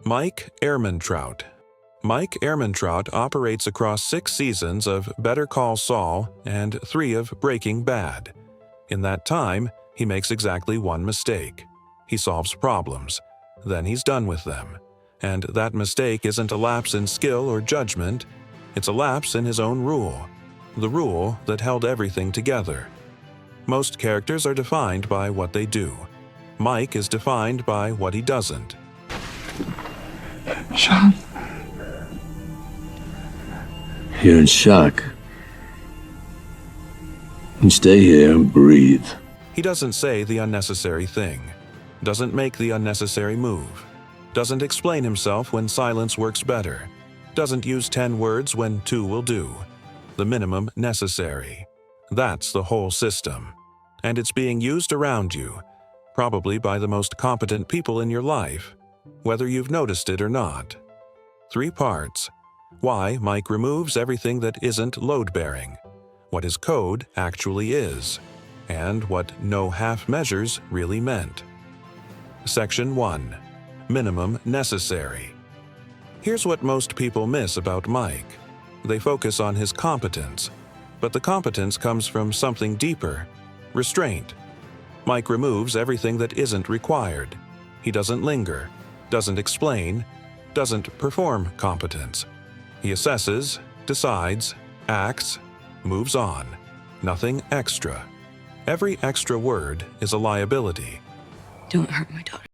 Mike Ehrmantraut. Mike Ehrmantraut operates across 6 seasons of Better Call Saul and 3 of Breaking Bad. In that time, he makes exactly one mistake. He solves problems. Then he's done with them. And that mistake isn't a lapse in skill or judgment. It's a lapse in his own rule. The rule that held everything together. Most characters are defined by what they do. Mike is defined by what he doesn't. Sean? You're in shock. You stay here and breathe. He doesn't say the unnecessary thing, doesn't make the unnecessary move, doesn't explain himself when silence works better, doesn't use 10 words when 2 will do. The minimum necessary. That's the whole system. And it's being used around you, probably by the most competent people in your life, whether you've noticed it or not. 3 parts. Why Mike removes everything that isn't load-bearing, what his code actually is, and what no half measures really meant. Section 1. Minimum necessary. Here's what most people miss about Mike. They focus on his competence, but the competence comes from something deeper: restraint. Mike removes everything that isn't required. He doesn't linger, doesn't explain, doesn't perform competence. He assesses, decides, acts, moves on. Nothing extra. Every extra word is a liability. Don't hurt my daughter.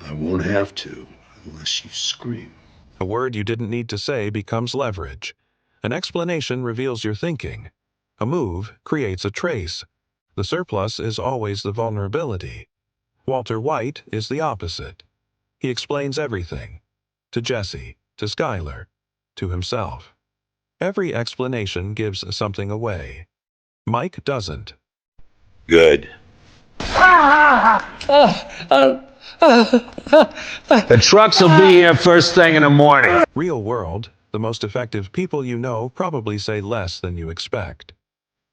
I won't have to, unless you scream. A word you didn't need to say becomes leverage. An explanation reveals your thinking. A move creates a trace. The surplus is always the vulnerability. Walter White is the opposite. He explains everything. To Jesse, to Skylar, to himself. Every explanation gives something away. Mike doesn't. Good. The trucks will be here first thing in the morning. Real world, the most effective people you know probably say less than you expect.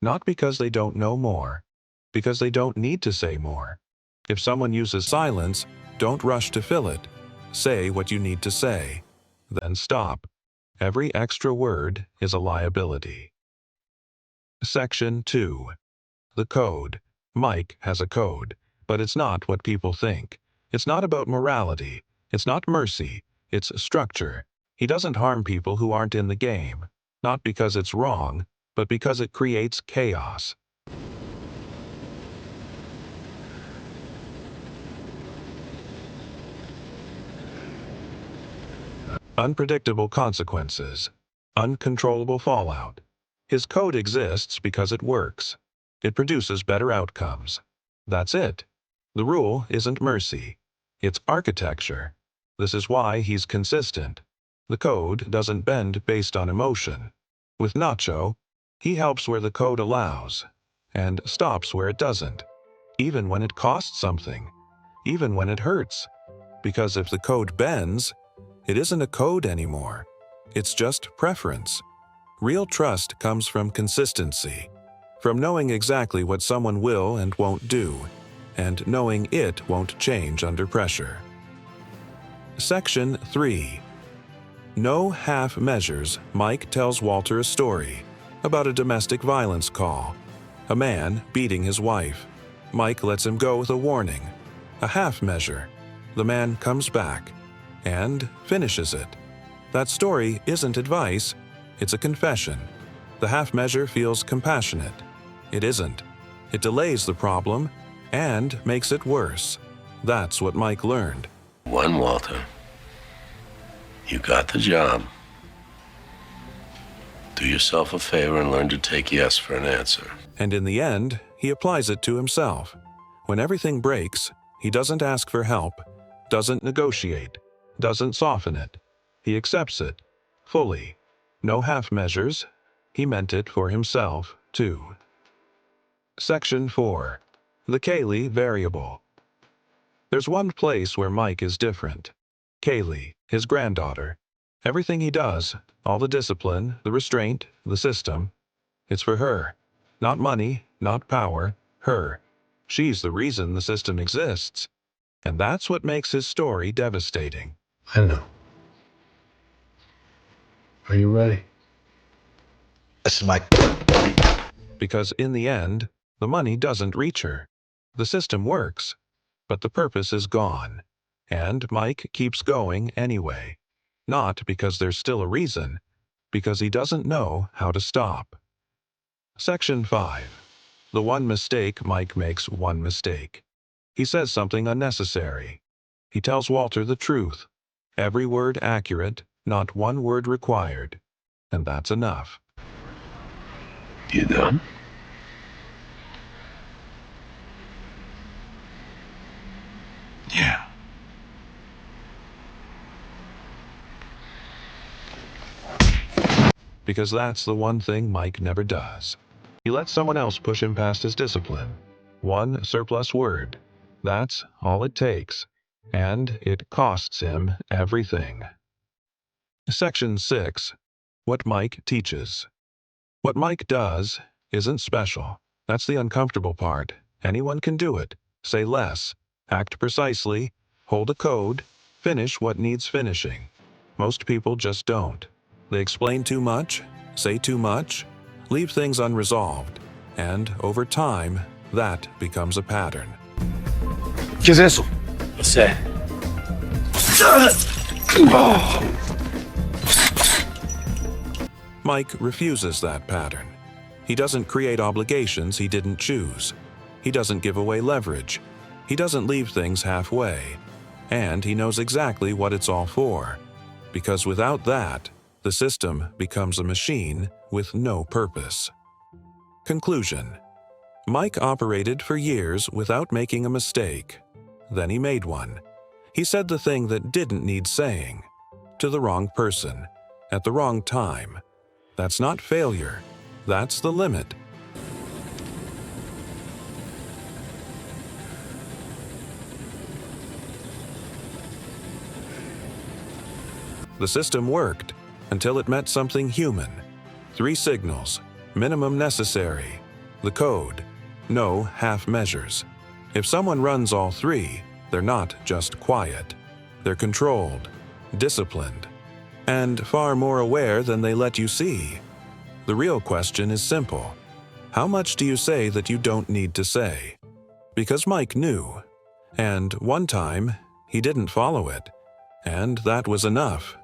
Not because they don't know more, because they don't need to say more. If someone uses silence, don't rush to fill it. Say what you need to say. Then stop. Every extra word is a liability. Section 2. The code. Mike has a code, but it's not what people think. It's not about morality. It's not mercy. It's structure. He doesn't harm people who aren't in the game, not because it's wrong, but because it creates chaos. Unpredictable consequences. Uncontrollable fallout. His code exists because it works. It produces better outcomes. That's it. The rule isn't mercy. It's architecture. This is why he's consistent. The code doesn't bend based on emotion. With Nacho, he helps where the code allows, and stops where it doesn't, even when it costs something, even when it hurts. Because if the code bends, it isn't a code anymore. It's just preference. Real trust comes from consistency, from knowing exactly what someone will and won't do, and knowing it won't change under pressure. Section 3. No half measures. Mike tells Walter a story about a domestic violence call. A man beating his wife. Mike lets him go with a warning. A half measure. The man comes back and finishes it. That story isn't advice, it's a confession. The half measure feels compassionate. It isn't. It delays the problem and makes it worse. That's what Mike learned. One, Walter. You got the job. Do yourself a favor and learn to take yes for an answer. And in the end, he applies it to himself. When everything breaks, he doesn't ask for help, doesn't negotiate, doesn't soften it. He accepts it, fully. No half measures. He meant it for himself, too. Section 4. The Kaylee variable. There's one place where Mike is different. Kaylee, his granddaughter. Everything he does, all the discipline, the restraint, the system, it's for her. Not money, not power, her. She's the reason the system exists. And that's what makes his story devastating. I know. Are you ready? This is my... Because in the end, the money doesn't reach her. The system works, but the purpose is gone. And Mike keeps going anyway. Not because there's still a reason, because he doesn't know how to stop. Section 5. The one mistake Mike makes one mistake. He says something unnecessary. He tells Walter the truth. Every word accurate, not one word required. And that's enough. You done? Yeah. Because that's the one thing Mike never does. He lets someone else push him past his discipline. One surplus word. That's all it takes. And it costs him everything. Section 6. What Mike teaches. What Mike does isn't special. That's the uncomfortable part. Anyone can do it. Say less. Act precisely. Hold a code. Finish what needs finishing. Most people just don't. They explain too much, say too much, leave things unresolved, and over time, that becomes a pattern. ¿Qué es eso? No sé. Mike refuses that pattern. He doesn't create obligations he didn't choose. He doesn't give away leverage. He doesn't leave things halfway. And he knows exactly what it's all for. Because without that, the system becomes a machine with no purpose. Conclusion. Mike operated for years without making a mistake. Then he made one. He said the thing that didn't need saying. To the wrong person. At the wrong time. That's not failure. That's the limit. The system worked until it met something human. 3 signals, minimum necessary. The code, no half measures. If someone runs all 3, they're not just quiet. They're controlled, disciplined, and far more aware than they let you see. The real question is simple. How much do you say that you don't need to say? Because Mike knew. And one time, he didn't follow it. And that was enough.